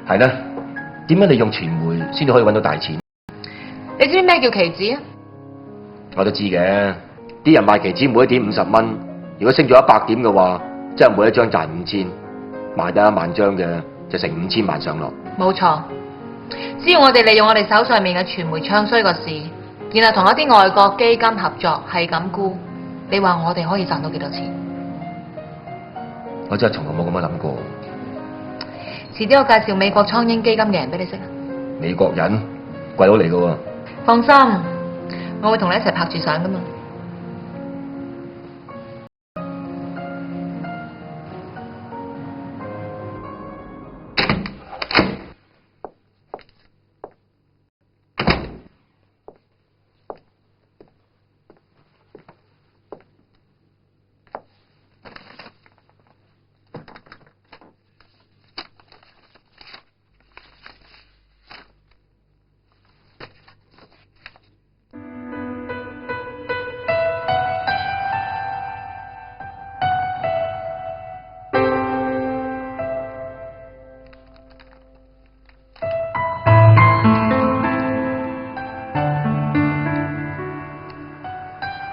係啦，點樣利用傳媒先至可以揾到大錢？你知唔知咩叫期指啊？我都知嘅，啲人賣期指每一點50蚊，如果升咗100點嘅話，即係每一張賺5000，賣得1萬張嘅就成5000萬上落。冇錯，只要我哋利用我哋手上面嘅傳媒唱衰個市，然後同一啲外國基金合作，係咁沽，你話我哋可以賺到幾多錢？我真係從來冇咁樣諗過。遲啲我介紹美國蒼鷹基金嘅人俾你識啊！美國人鬼佬嚟㗎喎。放心，我會同你一齊拍住相噶嘛。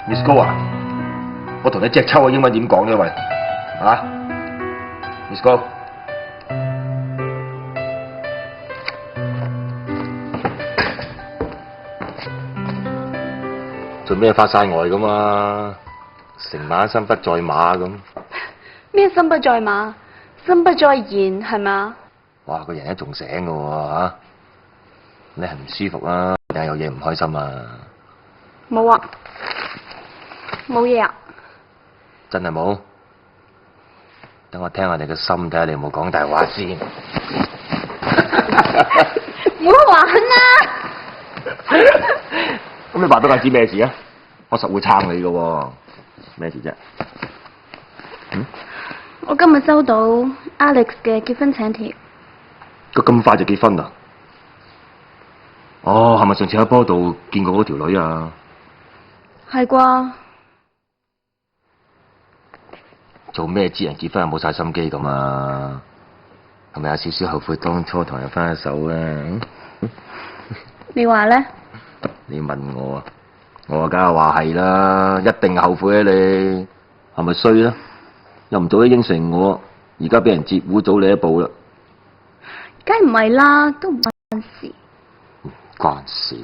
Miss 高啊，我同你隻抽嘅英文點講呢？喂，啊 ，Miss 高，做咩發晒呆咁啊？成晚心不在馬咁。咩心不在馬，心不在焉係嘛？哇，個人一仲醒嘅喎嚇，你係唔舒服啊？定係有嘢唔開心啊？冇啊，冇嘢啊。真係冇？等我聽下你嘅心，睇下你有冇講大話先。唔好玩啦！咁你話俾我知咩事啊？我實會撐你嘅喎。咩事啫？我今日收到 Alex 嘅結婚請帖。佢咁快就結婚啦？哦，係咪上次喺波度見過嗰條女啊？係啩？做咩知人結婚有冇晒心機咁啊？係咪有少少後悔當初同人分咗手啊？你話咧？你問我啊，我梗係話係啦，一定後悔啊你，係咪衰啊？又唔早啲應承我，而家俾人截胡早你一步啦。梗唔係啦，都唔關事。唔關事，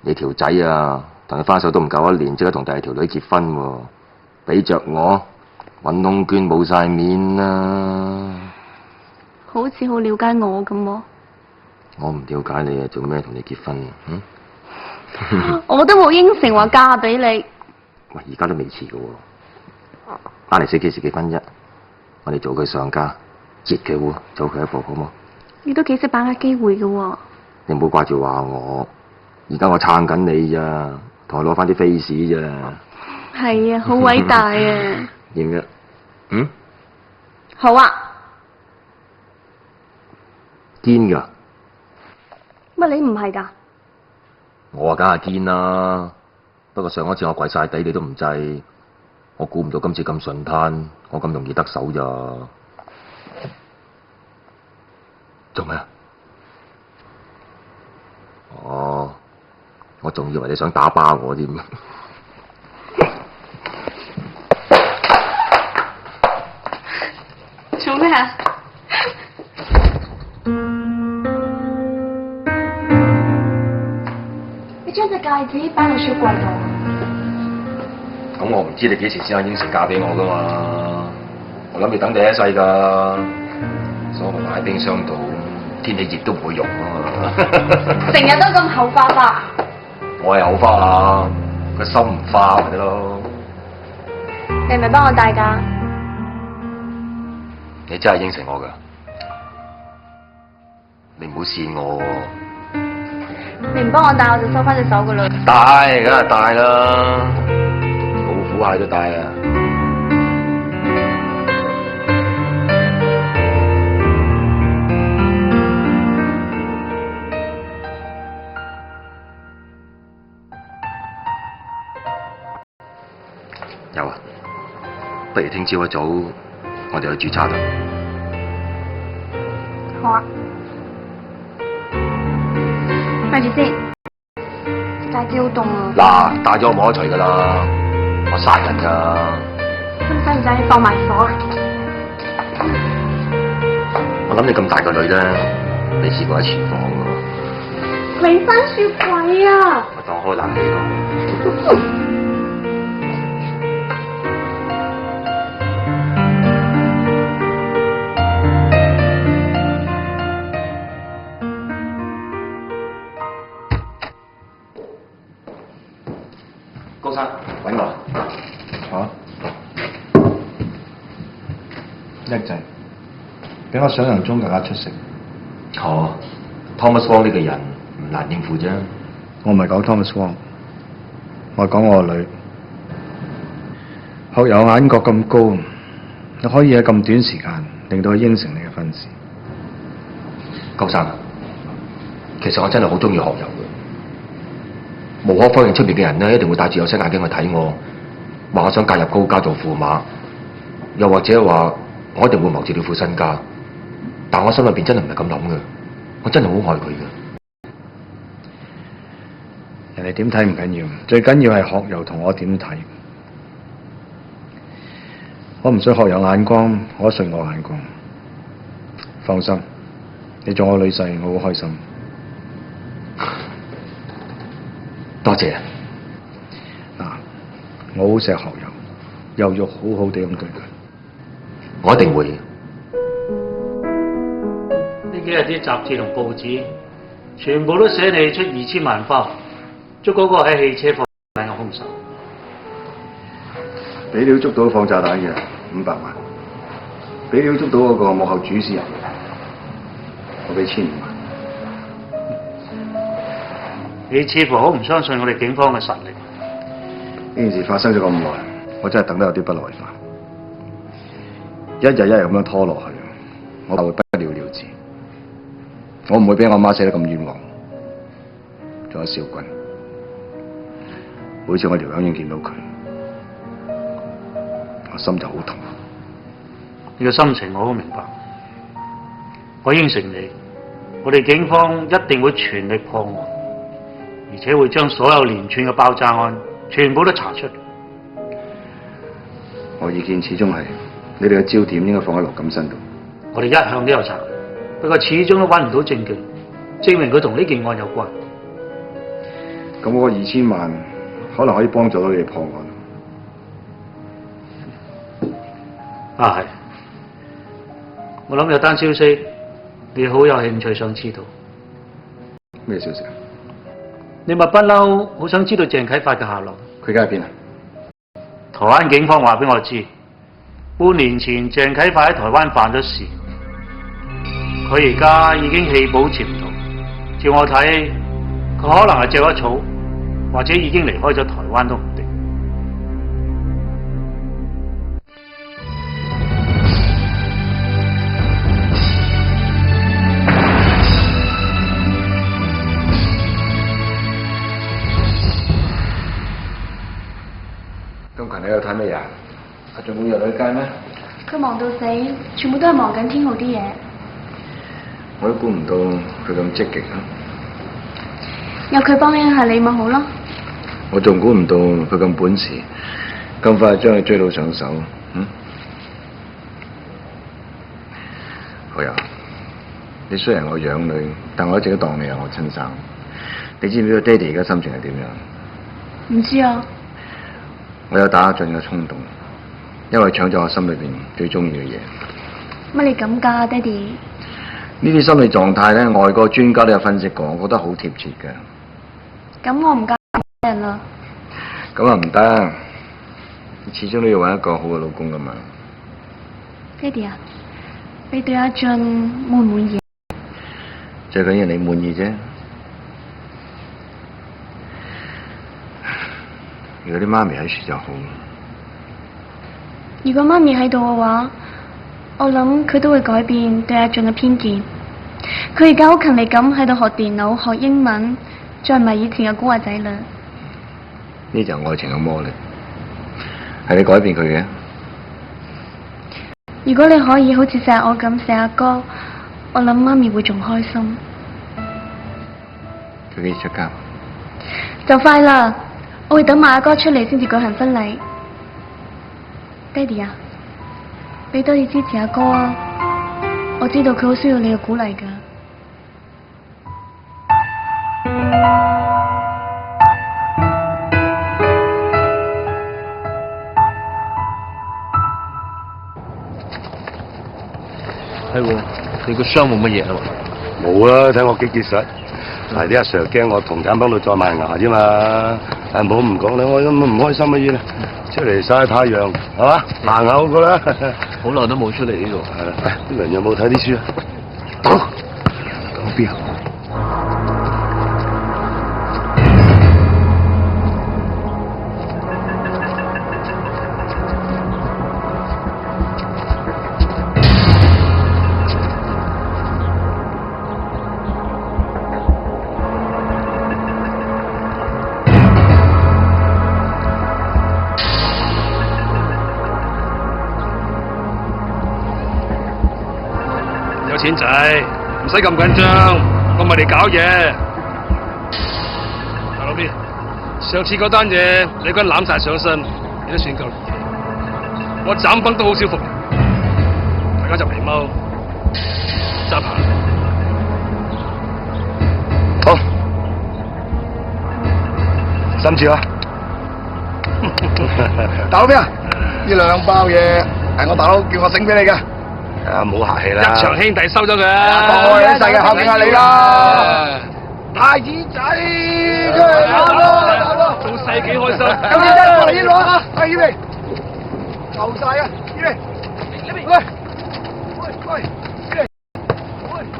你條仔啊，同你分手都唔夠1年，即刻同第二條女結婚喎，俾着我搵窿捐冇晒面啦。好似好了解我咁喎。我唔了解你啊，做咩同你結婚啊？我都冇應承話嫁俾你。喂，而家都未遲㗎喎。阿黎死幾時結婚啫？我哋做佢上家，截佢喎，早佢一步好冇？你都幾識把握機會嘅喎。你唔好掛住話我，而家我撐緊你咋，同我攞翻啲 face 咋。係啊，好偉大啊！點嘅？嗯？好啊。堅㗎？乜你唔係㗎？我啊梗係堅啦，不過上一次我跪晒地你都唔制，我估唔到今次咁順攤，我咁容易得手咋？做咩啊？哦，我仲以為你想打巴我添。做咩啊？你將隻戒指擺落雪櫃度。咁我唔知你幾時先肯應承嫁俾我噶嘛？我諗住等你一世㗎，所以咪擺喺冰箱度，天氣熱都唔會溶啊嘛。成日都咁口花花。我係口花啊，個心唔花咪得咯。你係咪幫我戴㗎？你真係應承我㗎？你唔好跣我喎。你唔幫我戴，我就收翻隻手㗎啦。戴梗係戴啦，老虎蟹都戴啊！有啊，不如聽朝一早我哋去註冊啦。好好啊。快住先，架機好凍啊！嗱，大咗我冇得除噶啦，我殺人㗎。咁使唔使放埋火啊？我諗你咁大個女咧，未試過喺廚房㗎。你翻雪櫃啊！我當開冷氣咯。高生，揾我。叻仔，比我想象中更加出色。Thomas Wong 呢個人唔難應付啫。我唔係講 Thomas Wong，我係講我個女。學友眼角咁高，你可以喺咁短時間令到佢應承你嘅婚事。高生，其實我真係好中意學友嘅。無可否認，出邊嘅人咧一定會戴住有色眼鏡去睇我，話我想嫁入高家做駙馬，又或者話我一定會謀住呢副身家。但我心裏邊真係唔係咁諗嘅，我真係好愛佢嘅。人哋點睇唔緊要，最緊要係學友同我點睇。我唔信學友眼光，我信我眼光。放心，你做我女婿，我好開心。多謝。嗱，我好錫學友，又要好好地咁對佢。我一定會。呢幾日啲雜誌同報紙全部都寫你出2000萬包，捉嗰個喺汽車放彈嘅兇手。俾料捉到放炸彈嘅500萬，俾料捉到嗰個幕後主使人嘅，我俾1500萬。你似乎好唔相信我哋警方嘅實力。呢件事發生咗咁耐，我真係等得有啲不耐煩。一日一日咁樣拖落去，我會不了了之。我唔會俾我媽死得咁冤枉。仲有少君，每次我條樣已經見到佢，我心就好痛。你嘅心情我好明白。我應承你，我哋警方一定會全力破案，而且會將所有連串嘅爆炸案全部都查出。我意見始終係，你哋嘅焦點應該放喺羅錦新度。我哋一向都有查，不過始終都揾唔到證據，證明佢同呢件案有關。咁嗰個2000萬可能可以幫助到你哋破案。啊係，我諗有單消息，你好有興趣想知道。咩消息啊？你咪不嬲好想知道鄭啟發嘅下落。佢而家喺邊啊？台灣警方話俾我知，半年前鄭啟發喺台灣犯咗事，佢而家已經棄保潛逃。照我睇，佢可能係借咗草，或者已經離開咗台灣都唔定。金群，你有睇乜嘢啊？阿仲會約女街咩？佢忙到死，全部都係忙緊天浩啲嘢。我都估唔到佢咁積極啊！有佢幫應下你咪好咯。我仲估唔到佢咁本事，咁快將佢追到上手。好呀，你雖然我養女，但我一直都當你係我親生。你知唔知道爹哋而家心情係點樣？唔知啊。我有打進嘅衝動，因為搶咗我心裏邊最中意嘅嘢。乜你咁㗎，爹哋？呢啲心理狀態咧，外國專家都有分析過，我覺得好貼切嘅。咁我唔嫁人啦。咁啊唔得，你始終都要揾一個好嘅老公噶嘛。爹哋啊，你對阿俊滿唔滿意？最緊要你滿意啫。如果啲媽咪喺處就好。如果媽咪喺度嘅話，我諗佢都會改變對阿俊嘅偏見。佢而家好勤力咁喺度學電腦、學英文，再唔係以前嘅古惑仔啦。呢就係愛情嘅魔力，係你改變佢嘅。如果你可以好似錫我咁錫阿哥，我諗媽咪會仲開心。佢幾時出嫁？就快啦，我會等馬阿哥出嚟先至舉行婚禮。爹哋啊，俾多啲支持阿哥啊！我知道佢好需要你嘅鼓勵㗎。係喎，你個傷冇乜嘢啊嘛？冇啊，睇我幾結實。係啲阿 Sir 驚我同產幫度再賣牙啫嘛。唔好唔講啦，我咁唔開心嘅嘢啦，出嚟曬太陽係嘛，牙牙好過啦。好耐都冇出嚟呢度。係啦，啲人有冇睇啲書啊？走，講邊啊？有錢仔，唔使咁緊張，我咪嚟搞嘢。大佬邊？上次嗰單嘢你個人攬晒上身，你都算夠力嘅。我斬崩都好少服，大家就皮貓揸棚。好，心照啊！大佬邊啊？呢2包嘢係我大佬叫我整俾你嘅。啊，唔好客氣啦！一場兄弟收咗佢，多謝你世嘅，孝敬下你啦！大耳仔，做細幾開心。有嘢真過嚟呢攞啊！係呢邊，夠晒啊！呢邊，喂，喂，呢邊，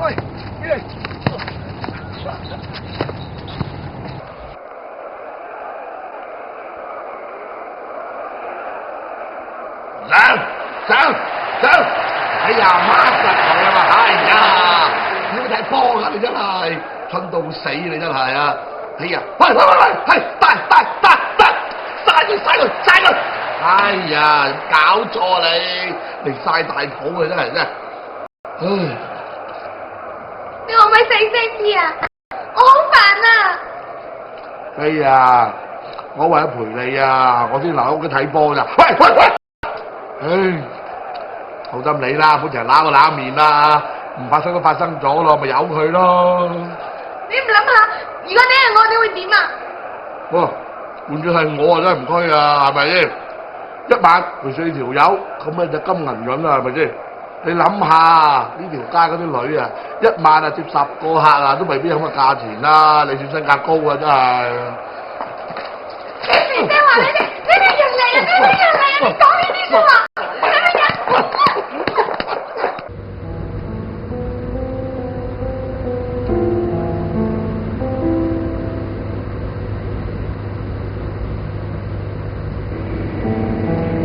喂，呢邊。上！哎呀，孖實佢啊嘛！哎呀，你咪睇波㗎你真係，蠢到死你真係啊！哎呀，喂，係帶，曬佢！哎呀，搞錯你曬大肚啊真係。唉，你可唔可以細聲啲啊？我好煩啊！哎呀，我為咗陪你啊，我先留喺屋企睇波咋。喂！唉。好心你啦，本嚟揦個揦面啦，唔發生都發生咗咯，咪由佢咯。你唔諗下，如果你係我，你會點啊？哇，換咗係我啊，真係唔該啊，係咪先？一晚陪4條友，咁咪就金銀潤啦，係咪先？你諗下呢條街嗰啲女啊，一晚啊接10個客啊，都未必有咁嘅價錢啦，你算身價高啊，真係。你話你哋人嚟啊！你講呢啲説話，你咪人。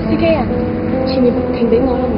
司機啊，前面停俾我啦。